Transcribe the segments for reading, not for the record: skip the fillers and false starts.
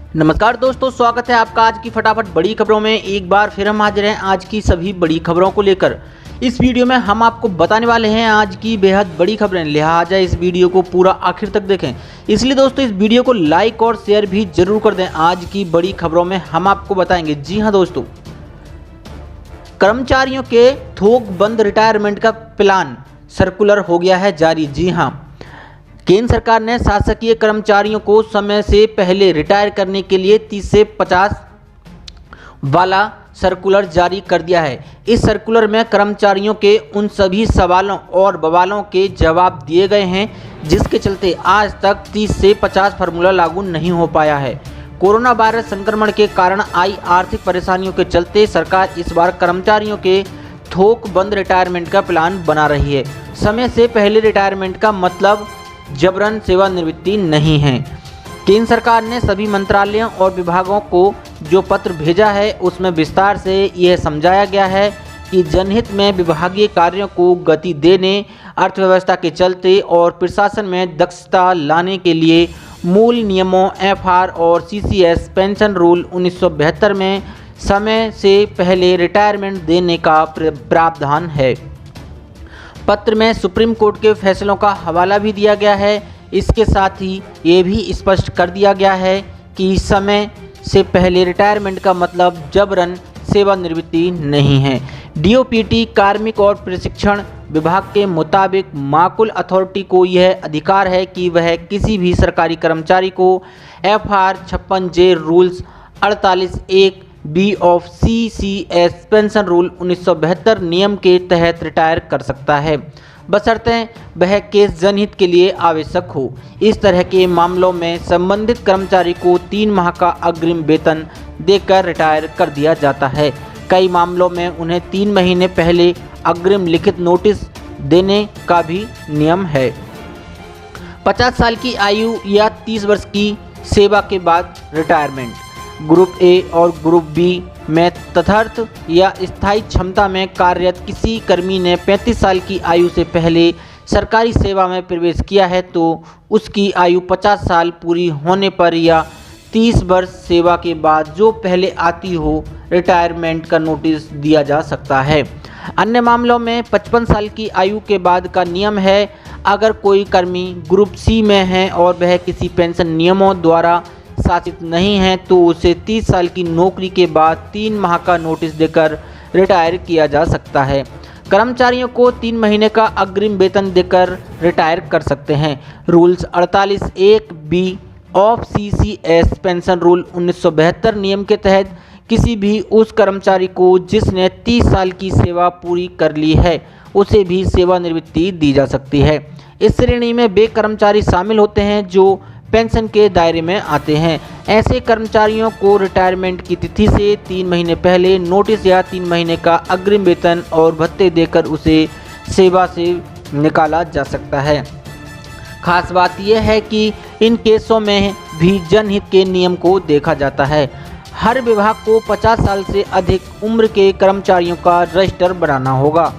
नमस्कार दोस्तों, स्वागत है आपका आज की फटाफट बड़ी खबरों में। एक बार फिर हम हाजिर हैं आज की सभी बड़ी खबरों को लेकर। इस वीडियो में हम आपको बताने वाले हैं आज की बेहद बड़ी खबरें, लिहाजा इस वीडियो को पूरा आखिर तक देखें। इसलिए दोस्तों इस वीडियो को लाइक और शेयर भी जरूर कर दें। आज की बड़ी खबरों में हम आपको बताएंगे, जी हाँ दोस्तों, कर्मचारियों के थोक बंद रिटायरमेंट का प्लान सर्कुलर हो गया है जारी। जी हाँ, केंद्र सरकार ने शासकीय कर्मचारियों को समय से पहले रिटायर करने के लिए 30 से 50 वाला सर्कुलर जारी कर दिया है। इस सर्कुलर में कर्मचारियों के उन सभी सवालों और बवालों के जवाब दिए गए हैं जिसके चलते आज तक 30 से 50 फार्मूला लागू नहीं हो पाया है। कोरोना वायरस संक्रमण के कारण आई आर्थिक परेशानियों के चलते सरकार इस बार कर्मचारियों के थोक बंद रिटायरमेंट का प्लान बना रही है। समय से पहले रिटायरमेंट का मतलब जबरन सेवानिवृत्ति नहीं है। केंद्र सरकार ने सभी मंत्रालयों और विभागों को जो पत्र भेजा है उसमें विस्तार से यह समझाया गया है कि जनहित में विभागीय कार्यों को गति देने, अर्थव्यवस्था के चलते और प्रशासन में दक्षता लाने के लिए मूल नियमों एफआर और सीसीएस पेंशन रूल 1972 में समय से पहले रिटायरमेंट देने का प्रावधान है। पत्र में सुप्रीम कोर्ट के फैसलों का हवाला भी दिया गया है। इसके साथ ही ये भी स्पष्ट कर दिया गया है कि समय से पहले रिटायरमेंट का मतलब जबरन सेवानिवृत्ति नहीं है। डीओपीटी कार्मिक और प्रशिक्षण विभाग के मुताबिक माकुल अथॉरिटी को यह अधिकार है कि वह किसी भी सरकारी कर्मचारी को FR 56J rules 48(1) B of CCS pension rule 1972 नियम के तहत रिटायर कर सकता है, बशर्ते वह केस जनहित के लिए आवश्यक हो। इस तरह के मामलों में संबंधित कर्मचारी को 3 माह का अग्रिम वेतन देकर रिटायर कर दिया जाता है। कई मामलों में उन्हें 3 महीने पहले अग्रिम लिखित नोटिस देने का भी नियम है। 50 साल की आयु या 30 वर्ष की सेवा के बाद रिटायरमेंट। ग्रुप ए और ग्रुप बी में तदर्थ या स्थायी क्षमता में कार्यरत किसी कर्मी ने 35 साल की आयु से पहले सरकारी सेवा में प्रवेश किया है तो उसकी आयु 50 साल पूरी होने पर या 30 वर्ष सेवा के बाद जो पहले आती हो रिटायरमेंट का नोटिस दिया जा सकता है। अन्य मामलों में 55 साल की आयु के बाद का नियम है। अगर कोई कर्मी ग्रुप सी में है और वह किसी पेंशन नियमों द्वारा शासित नहीं है तो उसे 30 साल की नौकरी के बाद 3 माह का नोटिस देकर रिटायर किया जा सकता है। कर्मचारियों को 3 महीने का अग्रिम वेतन देकर रिटायर कर सकते हैं। Rules 48(1) B of CCS pension rule 1972 नियम के तहत किसी भी उस कर्मचारी को जिसने 30 साल की सेवा पूरी कर ली है उसे भी सेवानिवृत्ति दी जा सकती है। इस श्रेणी में वे कर्मचारी शामिल होते हैं जो पेंशन के दायरे में आते हैं। ऐसे कर्मचारियों को रिटायरमेंट की तिथि से 3 महीने पहले नोटिस या 3 महीने का अग्रिम वेतन और भत्ते देकर उसे सेवा से निकाला जा सकता है। खास बात यह है कि इन केसों में भी जनहित के नियम को देखा जाता है। हर विभाग को 50 साल से अधिक उम्र के कर्मचारियों का रजिस्टर बनाना होगा।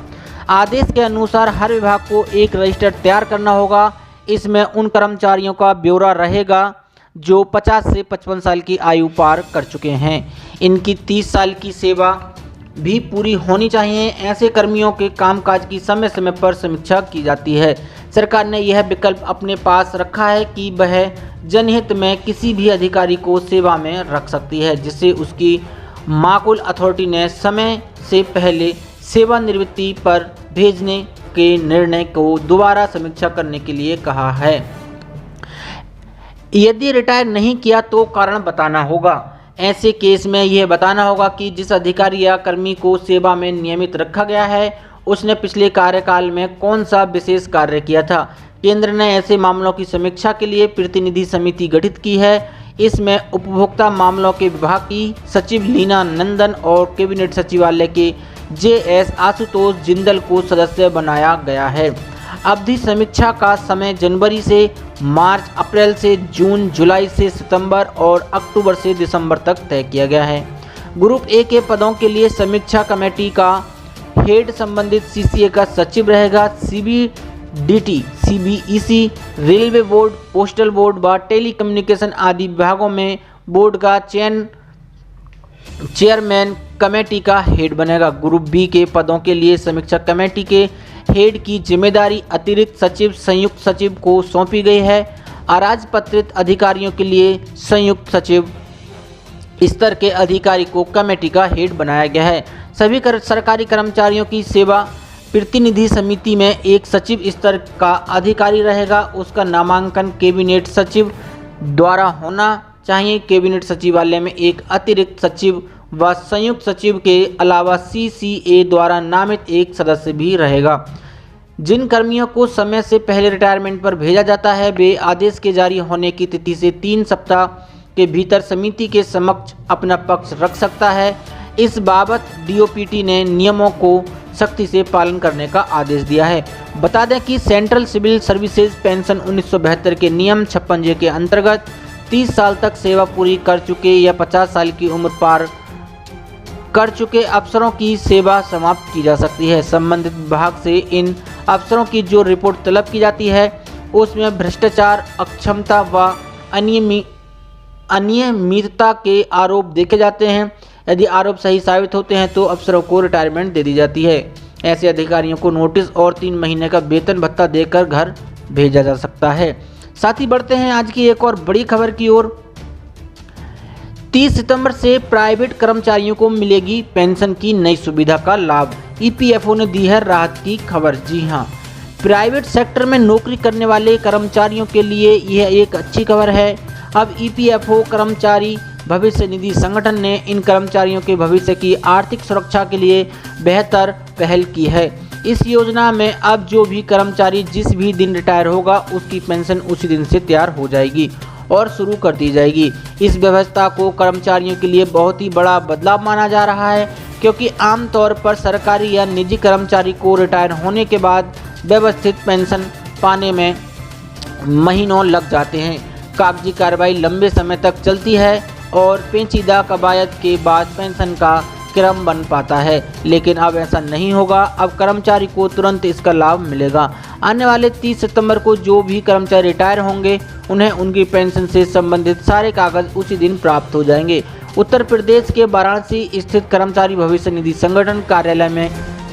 आदेश के अनुसार हर विभाग को एक रजिस्टर तैयार करना होगा। इसमें उन कर्मचारियों का ब्यौरा रहेगा जो 50 से 55 साल की आयु पार कर चुके हैं। इनकी 30 साल की सेवा भी पूरी होनी चाहिए। ऐसे कर्मियों के कामकाज की समय समय पर समीक्षा की जाती है। सरकार ने यह विकल्प अपने पास रखा है कि वह जनहित में किसी भी अधिकारी को सेवा में रख सकती है जिसे उसकी माकुल अथॉरिटी ने समय से पहले सेवानिवृत्ति पर भेजने के निर्णय को दोबारा समीक्षा करने के लिए कहा है। यदि रिटायर नहीं किया तो कारण बताना होगा। ऐसे केस में यह बताना होगा कि जिस अधिकारी या कर्मी को सेवा में नियमित रखा गया है उसने पिछले कार्यकाल में कौन सा विशेष कार्य किया था। केंद्र ने ऐसे मामलों की समीक्षा के लिए प्रतिनिधि समिति गठित की है। इसमें उपभोक्ता मामलों के विभाग की सचिव लीना नंदन और कैबिनेट सचिवालय के JS आशुतोष जिंदल को सदस्य बनाया गया है। अवधि समीक्षा का समय जनवरी से मार्च, अप्रैल से जून, जुलाई से सितंबर और अक्टूबर से दिसंबर तक तय किया गया है। ग्रुप ए के पदों के लिए समीक्षा कमेटी का हेड संबंधित सीसीए का सचिव रहेगा। CBDT, CBEC, railway board, postal board व टेलीकम्युनिकेशन आदि विभागों में बोर्ड का चेयरमैन कमेटी का हेड बनेगा। ग्रुप बी के पदों के लिए समीक्षा कमेटी के हेड की जिम्मेदारी अतिरिक्त सचिव, संयुक्त सचिव को सौंपी गई है। अराजपत्रित अधिकारियों के लिए संयुक्त सचिव स्तर के अधिकारी को कमेटी का हेड बनाया गया है। सभी सरकारी कर्मचारियों की सेवा प्रतिनिधि समिति में एक सचिव स्तर का अधिकारी रहेगा। उसका नामांकन कैबिनेट सचिव द्वारा होना चाहिए। कैबिनेट सचिवालय में एक अतिरिक्त सचिव व संयुक्त सचिव के अलावा CCA द्वारा नामित एक सदस्य भी रहेगा। जिन कर्मियों को समय से पहले रिटायरमेंट पर भेजा जाता है, वे आदेश के जारी होने की तिथि से 3 सप्ताह के भीतर समिति के समक्ष अपना पक्ष रख सकता है। इस बाबत DOPT ने नियमों को सख्ती से पालन करने का आदेश दिया है। बता दें कि सेंट्रल सिविल सर्विसेज पेंशन 1972 के नियम 56J के अंतर्गत 30 साल तक सेवा पूरी कर चुके या 50 साल की उम्र पार कर चुके अफसरों की सेवा समाप्त की जा सकती है। संबंधित विभाग से इन अफसरों की जो रिपोर्ट तलब की जाती है उसमें भ्रष्टाचार, अक्षमता व अनियमितता के आरोप देखे जाते हैं। यदि आरोप सही साबित होते हैं तो अफसरों को रिटायरमेंट दे दी जाती है। ऐसे अधिकारियों को नोटिस और 3 महीने का वेतन भत्ता देकर घर भेजा जा सकता है। साथ ही बढ़ते हैं आज की एक और बड़ी खबर की ओर। 30 सितंबर से प्राइवेट कर्मचारियों को मिलेगी पेंशन की नई सुविधा का लाभ। EPFO ने दी है राहत की खबर। जी हां, प्राइवेट सेक्टर में नौकरी करने वाले कर्मचारियों के लिए यह एक अच्छी खबर है। अब EPFO कर्मचारी भविष्य निधि संगठन ने इन कर्मचारियों के भविष्य की आर्थिक सुरक्षा के लिए बेहतर पहल की है। इस योजना में अब जो भी कर्मचारी जिस भी दिन रिटायर होगा उसकी पेंशन उसी दिन से तैयार हो जाएगी और शुरू कर दी जाएगी। इस व्यवस्था को कर्मचारियों के लिए बहुत ही बड़ा बदलाव माना जा रहा है, क्योंकि आमतौर पर सरकारी या निजी कर्मचारी को रिटायर होने के बाद व्यवस्थित पेंशन पाने में महीनों लग जाते हैं। कागजी कार्रवाई लंबे समय तक चलती है और पेचीदा कवायद के बाद पेंशन का क्रम बन पाता है, लेकिन अब ऐसा नहीं होगा। अब कर्मचारी को तुरंत इसका लाभ मिलेगा। आने वाले 30 सितंबर को जो भी कर्मचारी रिटायर होंगे उन्हें उनकी पेंशन से संबंधित सारे कागज उसी दिन प्राप्त हो जाएंगे। उत्तर प्रदेश के वाराणसी स्थित कर्मचारी भविष्य निधि संगठन कार्यालय में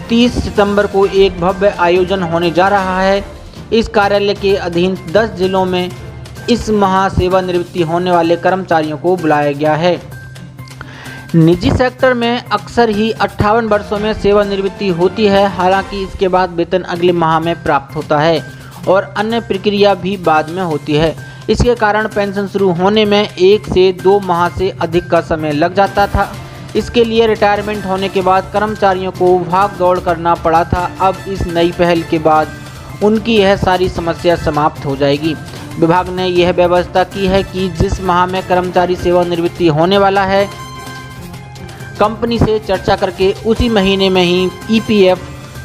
30 सितंबर को एक भव्य आयोजन होने जा रहा है। इस कार्यालय के अधीन 10 जिलों में इस माह सेवानिवृत्ति होने वाले कर्मचारियों को बुलाया गया है। निजी सेक्टर में अक्सर ही 58 वर्षों में सेवानिवृत्ति होती है। हालांकि इसके बाद वेतन अगले माह में प्राप्त होता है और अन्य प्रक्रिया भी बाद में होती है। इसके कारण पेंशन शुरू होने में 1 से 2 माह से अधिक का समय लग जाता था। इसके लिए रिटायरमेंट होने के बाद कर्मचारियों को भाग दौड़ करना पड़ा था। अब इस नई पहल के बाद उनकी यह सारी समस्या समाप्त हो जाएगी। विभाग ने यह व्यवस्था की है कि जिस माह में कर्मचारी सेवानिवृत्ति होने वाला है, कंपनी से चर्चा करके उसी महीने में ही EPF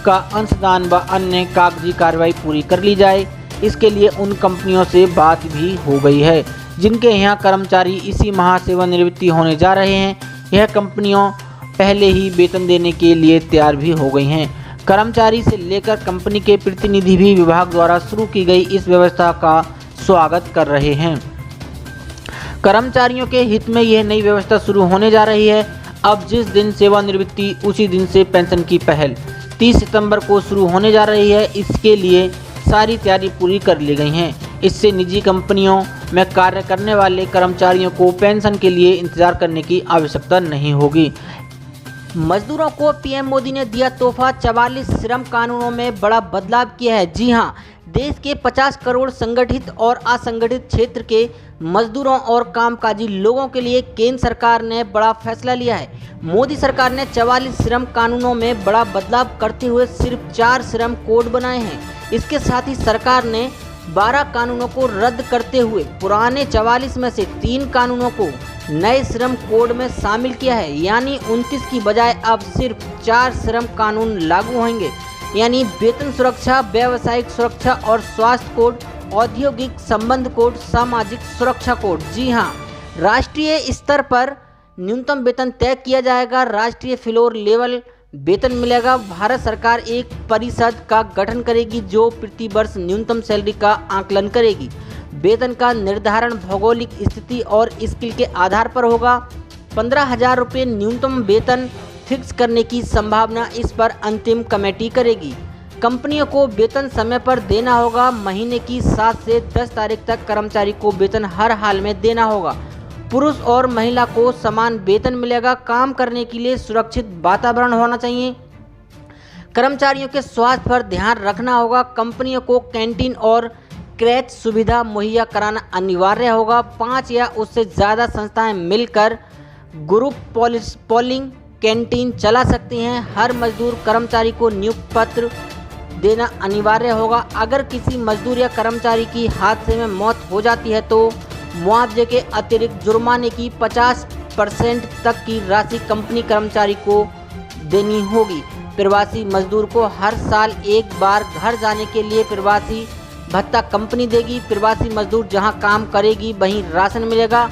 का अंशदान व अन्य कागजी कार्रवाई पूरी कर ली जाए। इसके लिए उन कंपनियों से बात भी हो गई है जिनके यहाँ कर्मचारी इसी माह सेवानिवृत्ति होने जा रहे हैं। यह कंपनियों पहले ही वेतन देने के लिए तैयार भी हो गई हैं। कर्मचारी से लेकर कंपनी के प्रतिनिधि भी विभाग द्वारा शुरू की गई इस व्यवस्था का स्वागत कर रहे हैं। कर्मचारियों के हित में यह नई व्यवस्था शुरू होने जा रही है। अब जिस दिन सेवानिवृत्ति उसी दिन से पेंशन की पहल 30 सितंबर को शुरू होने जा रही है। इसके लिए सारी तैयारी पूरी कर ली गई हैं। इससे निजी कंपनियों में कार्य करने वाले कर्मचारियों को पेंशन के लिए इंतजार करने की आवश्यकता नहीं होगी। मजदूरों को PM मोदी ने दिया तोहफा। 44 श्रम कानूनों में बड़ा बदलाव किया है। जी हां, देश के 50 करोड़ संगठित और असंगठित क्षेत्र के मजदूरों और कामकाजी लोगों के लिए केंद्र सरकार ने बड़ा फैसला लिया है। मोदी सरकार ने 44 श्रम कानूनों में बड़ा बदलाव करते हुए सिर्फ 4 श्रम कोड बनाए हैं। इसके साथ ही सरकार ने 12 कानूनों को रद्द करते हुए पुराने 44 में से 3 कानूनों को नए श्रम कोड में शामिल किया है। यानी 29 की बजाय अब सिर्फ 4 श्रम कानून लागू होंगे, यानी वेतन सुरक्षा, व्यावसायिक सुरक्षा और स्वास्थ्य कोड, औद्योगिक संबंध कोड, सामाजिक सुरक्षा कोड। जी हां, राष्ट्रीय स्तर पर न्यूनतम वेतन तय किया जाएगा। राष्ट्रीय फ्लोर लेवल वेतन मिलेगा। भारत सरकार एक परिषद का गठन करेगी जो प्रति वर्ष न्यूनतम सैलरी का आकलन करेगी। वेतन का निर्धारण भौगोलिक स्थिति और स्किल के आधार पर होगा। 15,000 रुपये न्यूनतम वेतन फिक्स करने की संभावना इस पर अंतिम कमेटी करेगी। कंपनियों को वेतन समय पर देना होगा। महीने की 7 से 10 तारीख तक कर्मचारी को वेतन हर हाल में देना होगा। पुरुष और महिला को समान वेतन मिलेगा। काम करने के लिए सुरक्षित वातावरण होना चाहिए। कर्मचारियों के स्वास्थ्य पर ध्यान रखना होगा। कंपनियों को कैंटीन और क्रैच सुविधा मुहैया कराना अनिवार्य होगा। 5 या उससे ज़्यादा संस्थाएं मिलकर ग्रुप पोलिंग कैंटीन चला सकती हैं। हर मजदूर कर्मचारी को नियुक्ति पत्र देना अनिवार्य होगा। अगर किसी मजदूर या कर्मचारी की हादसे में मौत हो जाती है तो मुआवजे के अतिरिक्त जुर्माने की 50% तक की राशि कंपनी कर्मचारी को देनी होगी। प्रवासी मजदूर को हर साल एक बार घर जाने के लिए प्रवासी भत्ता कंपनी देगी। प्रवासी मजदूर जहां काम करेगी वहीं राशन मिलेगा।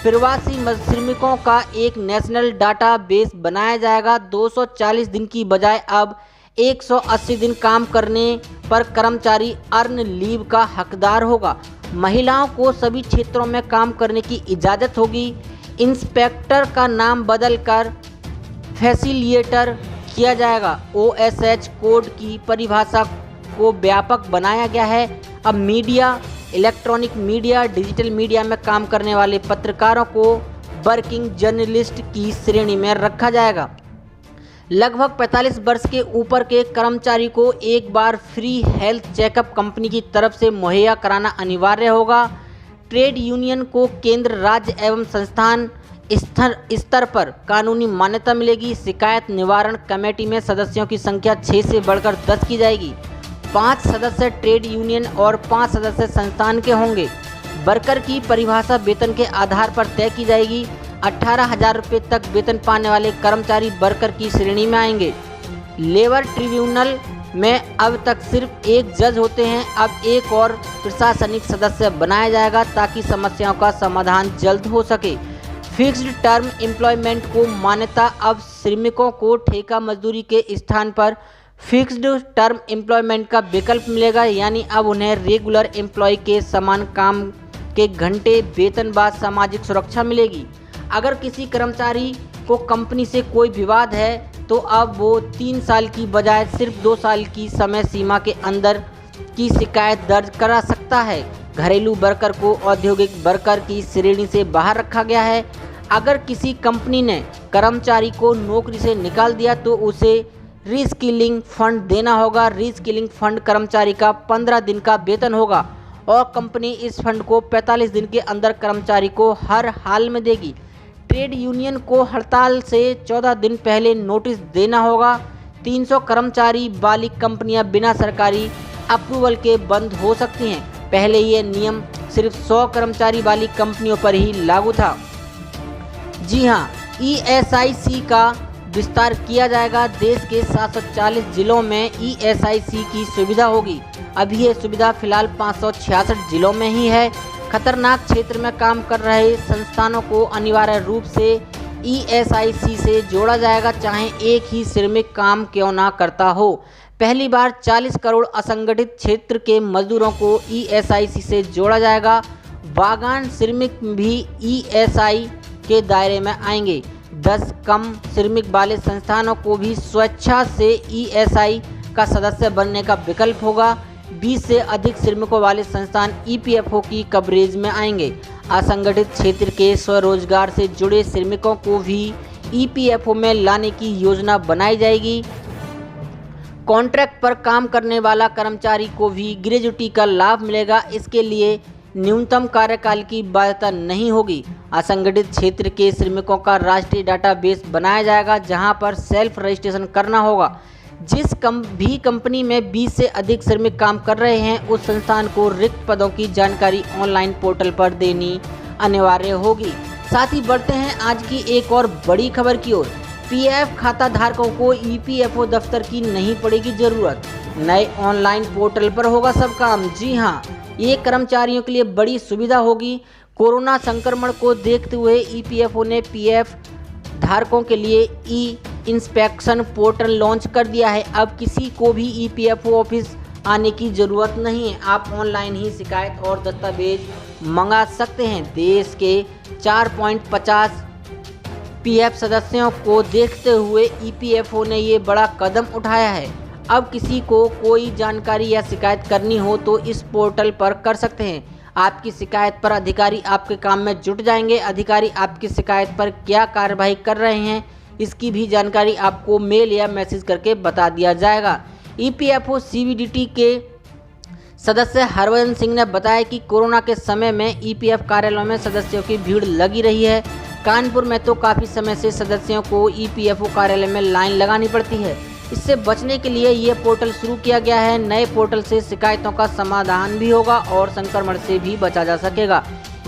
प्रवासी श्रमिकों का एक नेशनल डाटाबेस बनाया जाएगा। 240 दिन की बजाय अब 180 दिन काम करने पर कर्मचारी अर्न लीव का हकदार होगा। महिलाओं को सभी क्षेत्रों में काम करने की इजाज़त होगी। इंस्पेक्टर का नाम बदलकर फैसिलिएटर किया जाएगा। OSH कोड की परिभाषा को व्यापक बनाया गया है। अब media, electronic media, digital media में काम करने वाले पत्रकारों को वर्किंग जर्नलिस्ट की श्रेणी में रखा जाएगा। लगभग 45 वर्ष के ऊपर के कर्मचारी को एक बार फ्री हेल्थ चेकअप कंपनी की तरफ से मुहैया कराना अनिवार्य होगा। ट्रेड यूनियन को केंद्र, राज्य एवं संस्थान स्तर पर कानूनी मान्यता मिलेगी। शिकायत निवारण कमेटी में सदस्यों की संख्या 6 से बढ़कर 10 की जाएगी। 5 सदस्य ट्रेड यूनियन और 5 सदस्य संस्थान के होंगे। वर्कर की परिभाषा वेतन के आधार पर तय की जाएगी। 18,000 रुपये तक वेतन पाने वाले कर्मचारी वर्कर की श्रेणी में आएंगे। लेबर ट्रिब्यूनल में अब तक सिर्फ एक जज होते हैं। अब एक और प्रशासनिक सदस्य बनाया जाएगा ताकि समस्याओं का समाधान जल्द हो सके। फिक्स्ड टर्म एम्प्लॉयमेंट को मान्यता। अब श्रमिकों को ठेका मजदूरी के स्थान पर फिक्स्ड टर्म एम्प्लॉयमेंट का विकल्प मिलेगा, यानी अब उन्हें रेगुलर एम्प्लॉय के समान काम के घंटे, वेतन व सामाजिक सुरक्षा मिलेगी। अगर किसी कर्मचारी को कंपनी से कोई विवाद है तो अब वो 3 साल की बजाय सिर्फ 2 साल की समय सीमा के अंदर की शिकायत दर्ज करा सकता है। घरेलू वर्कर को औद्योगिक वर्कर की श्रेणी से बाहर रखा गया है। अगर किसी कंपनी ने कर्मचारी को नौकरी से निकाल दिया तो उसे रीस्किलिंग फंड देना होगा। रीस्किलिंग फंड कर्मचारी का 15 दिन का वेतन होगा और कंपनी इस फंड को 45 दिन के अंदर कर्मचारी को हर हाल में देगी। ट्रेड यूनियन को हड़ताल से 14 दिन पहले नोटिस देना होगा। 300 कर्मचारी वाली कंपनियां बिना सरकारी अप्रूवल के बंद हो सकती हैं। पहले ये नियम सिर्फ 100 कर्मचारी वाली कंपनियों पर ही लागू था। जी हाँ, ESIC का विस्तार किया जाएगा। देश के 740 जिलों में ESIC की सुविधा होगी। अभी ये सुविधा फिलहाल 566 जिलों में ही है। खतरनाक क्षेत्र में काम कर रहे संस्थानों को अनिवार्य रूप से ESIC से जोड़ा जाएगा, चाहे एक ही श्रमिक काम क्यों ना करता हो। पहली बार 40 करोड़ असंगठित क्षेत्र के मजदूरों को ESIC से जोड़ा जाएगा। वागान श्रमिक भी ESI के दायरे में आएंगे। 10 कम श्रमिक वाले संस्थानों को भी स्वेच्छा से ESI का सदस्य बनने का विकल्प होगा। 20 से अधिक श्रमिकों वाले संस्थान EPFO की कवरेज में आएंगे। असंगठित क्षेत्र के स्वरोजगार से जुड़े श्रमिकों को भी EPFO में लाने की योजना बनाई जाएगी। कॉन्ट्रैक्ट पर काम करने वाला कर्मचारी को भी ग्रेजुटी का लाभ मिलेगा। इसके लिए न्यूनतम कार्यकाल की बाध्यता नहीं होगी। असंगठित क्षेत्र के श्रमिकों का राष्ट्रीय डाटाबेस बनाया जाएगा जहां पर सेल्फ रजिस्ट्रेशन करना होगा। जिस भी कंपनी में 20 से अधिक श्रमिक काम कर रहे हैं उस संस्थान को रिक्त पदों की जानकारी ऑनलाइन पोर्टल पर देनी अनिवार्य होगी। साथ ही बढ़ते हैं आज की एक और बड़ी खबर की ओर। PF खाता धारकों को EPFO दफ्तर की नहीं पड़ेगी जरूरत। नए ऑनलाइन पोर्टल पर होगा सब काम। जी हाँ, ये कर्मचारियों के लिए बड़ी सुविधा होगी। कोरोना संक्रमण को देखते हुए EPFO ने PF धारकों के लिए ई इंस्पेक्शन पोर्टल लॉन्च कर दिया है। अब किसी को भी EPFO ऑफिस आने की ज़रूरत नहीं है। आप ऑनलाइन ही शिकायत और दस्तावेज मंगा सकते हैं। देश के 4.50 पीएफ सदस्यों को देखते हुए ईपीएफओ ने ये बड़ा कदम उठाया है। अब किसी को कोई जानकारी या शिकायत करनी हो तो इस पोर्टल पर कर सकते हैं। आपकी शिकायत पर अधिकारी आपके काम में जुट जाएंगे। अधिकारी आपकी शिकायत पर क्या कार्रवाई कर रहे हैं, इसकी भी जानकारी आपको मेल या मैसेज करके बता दिया जाएगा। ईपीएफओ सीबीडीटी के सदस्य हरभजन सिंह ने बताया कि कोरोना के समय में ईपीएफ कार्यालयों में सदस्यों की भीड़ लगी रही है। कानपुर में तो काफ़ी समय से सदस्यों को ईपीएफओ कार्यालय में लाइन लगानी पड़ती है। इससे बचने के लिए ये पोर्टल शुरू किया गया है। नए पोर्टल से शिकायतों का समाधान भी होगा और संक्रमण से भी बचा जा सकेगा।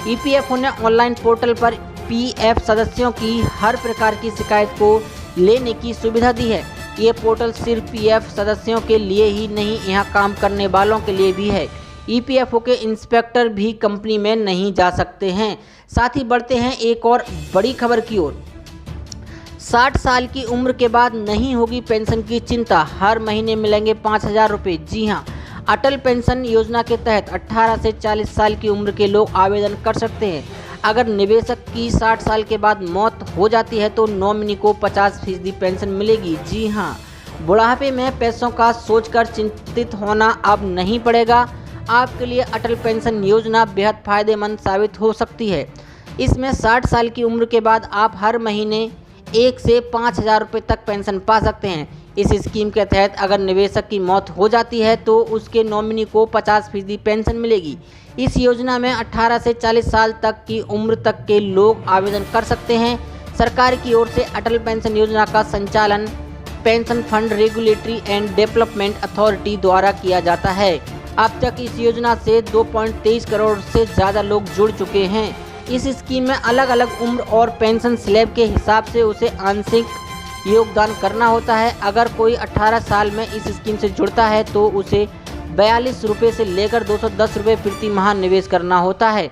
ईपीएफओ ने ऑनलाइन पोर्टल पर पीएफ सदस्यों की हर प्रकार की शिकायत को लेने की सुविधा दी है। ये पोर्टल सिर्फ पीएफ सदस्यों के लिए ही नहीं, यहाँ काम करने वालों के लिए भी है। ईपीएफओ के इंस्पेक्टर भी कंपनी में नहीं जा सकते हैं। साथ ही बढ़ते हैं एक और बड़ी खबर की ओर। 60 साल की उम्र के बाद नहीं होगी पेंशन की चिंता, हर महीने मिलेंगे 5,000 रुपये। जी हां, अटल पेंशन योजना के तहत 18 से 40 साल की उम्र के लोग आवेदन कर सकते हैं। अगर निवेशक की 60 साल के बाद मौत हो जाती है तो नॉमिनी को 50% पेंशन मिलेगी। जी हां, बुढ़ापे में पैसों का सोचकर चिंतित होना अब नहीं पड़ेगा। आपके लिए अटल पेंशन योजना बेहद फायदेमंद साबित हो सकती है। इसमें 60 साल की उम्र के बाद आप हर महीने 1 से 5,000 रुपये तक पेंशन पा सकते हैं। इस स्कीम के तहत अगर निवेशक की मौत हो जाती है तो उसके नॉमिनी को 50% पेंशन मिलेगी। इस योजना में 18 से 40 साल तक की उम्र तक के लोग आवेदन कर सकते हैं। सरकार की ओर से अटल पेंशन योजना का संचालन pension fund regulatory and development authority द्वारा किया जाता है। अब तक इस योजना से 2.23 करोड़ से ज़्यादा लोग जुड़ चुके हैं। इस स्कीम में अलग अलग उम्र और पेंशन स्लैब के हिसाब से उसे आंशिक योगदान करना होता है। अगर कोई 18 साल में इस स्कीम से जुड़ता है तो उसे 42 रुपये से लेकर 210 रुपये प्रति माह निवेश करना होता है।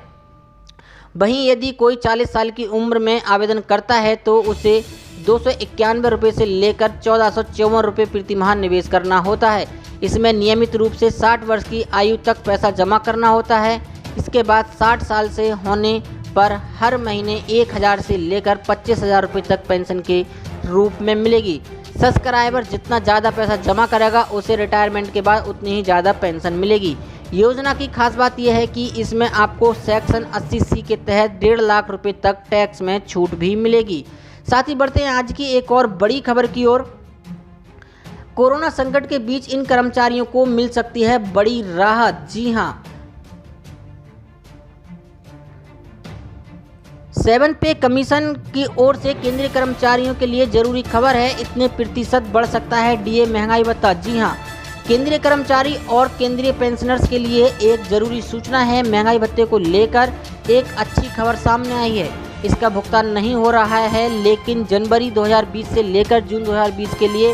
वहीं यदि कोई 40 साल की उम्र में आवेदन करता है तो उसे 291 रुपये से लेकर 1454 रुपये प्रति माह निवेश करना होता है। इसमें नियमित रूप से 60 वर्ष की आयु तक पैसा जमा करना होता है। इसके बाद 60 साल से होने पर हर महीने 1,000 से लेकर 25,000 रुपये तक पेंशन के रूप में मिलेगी। सब्सक्राइबर जितना ज़्यादा पैसा जमा करेगा उसे रिटायरमेंट के बाद उतनी ही ज़्यादा पेंशन मिलेगी। योजना की खास बात यह है कि इसमें आपको सेक्शन 80C के तहत 1.5 लाख रुपये तक टैक्स में छूट भी मिलेगी। साथ ही बढ़ते हैं आज की एक और बड़ी खबर की ओर। कोरोना संकट के बीच इन कर्मचारियों को मिल सकती है बड़ी राहत। जी हां, 7 पे कमीशन की ओर से केंद्रीय कर्मचारियों के लिए जरूरी खबर है। इतने प्रतिशत बढ़ सकता है डीए महंगाई भत्ता। जी हां, केंद्रीय कर्मचारी और केंद्रीय पेंशनर्स के लिए एक जरूरी सूचना है। महंगाई भत्ते को लेकर एक अच्छी खबर सामने आई है। इसका भुगतान नहीं हो रहा है, लेकिन जनवरी 2020 से लेकर जून 2020 के लिए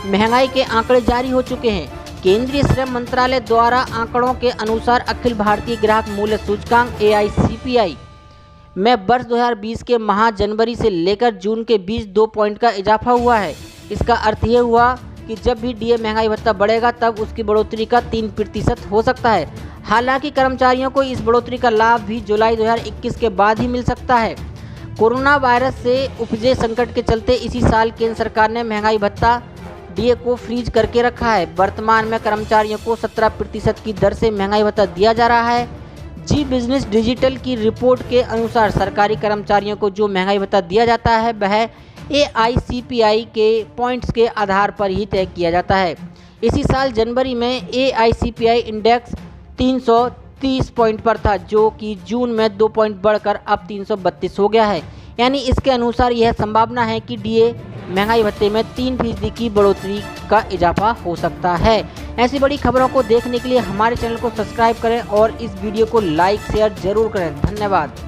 महंगाई के आंकड़े जारी हो चुके हैं। केंद्रीय श्रम मंत्रालय द्वारा आंकड़ों के अनुसार अखिल भारतीय ग्राहक मूल्य सूचकांक AICPI में वर्ष 2020 के माह जनवरी से लेकर जून के बीच 2 पॉइंट का इजाफा हुआ है। इसका अर्थ ये हुआ कि जब भी डीए महंगाई भत्ता बढ़ेगा तब उसकी बढ़ोतरी का 3% हो सकता है। हालांकि कर्मचारियों को इस बढ़ोतरी का लाभ भी जुलाई 2021 के बाद ही मिल सकता है। कोरोना वायरस से उपजे संकट के चलते इसी साल केंद्र सरकार ने महंगाई भत्ता डीए को फ्रीज करके रखा है। वर्तमान में कर्मचारियों को 17% की दर से महंगाई भत्ता दिया जा रहा है। जी बिजनेस डिजिटल की रिपोर्ट के अनुसार सरकारी कर्मचारियों को जो महंगाई भत्ता दिया जाता है वह AICPI के पॉइंट्स के आधार पर ही तय किया जाता है। इसी साल जनवरी में AICPI इंडेक्स 330 पॉइंट पर था, जो कि जून में 2 पॉइंट बढ़कर अब 332 हो गया है। यानी इसके अनुसार यह संभावना है कि डीए महंगाई भत्ते में 3% की बढ़ोतरी का इजाफा हो सकता है। ऐसी बड़ी खबरों को देखने के लिए हमारे चैनल को सब्सक्राइब करें और इस वीडियो को लाइक शेयर जरूर करें। धन्यवाद।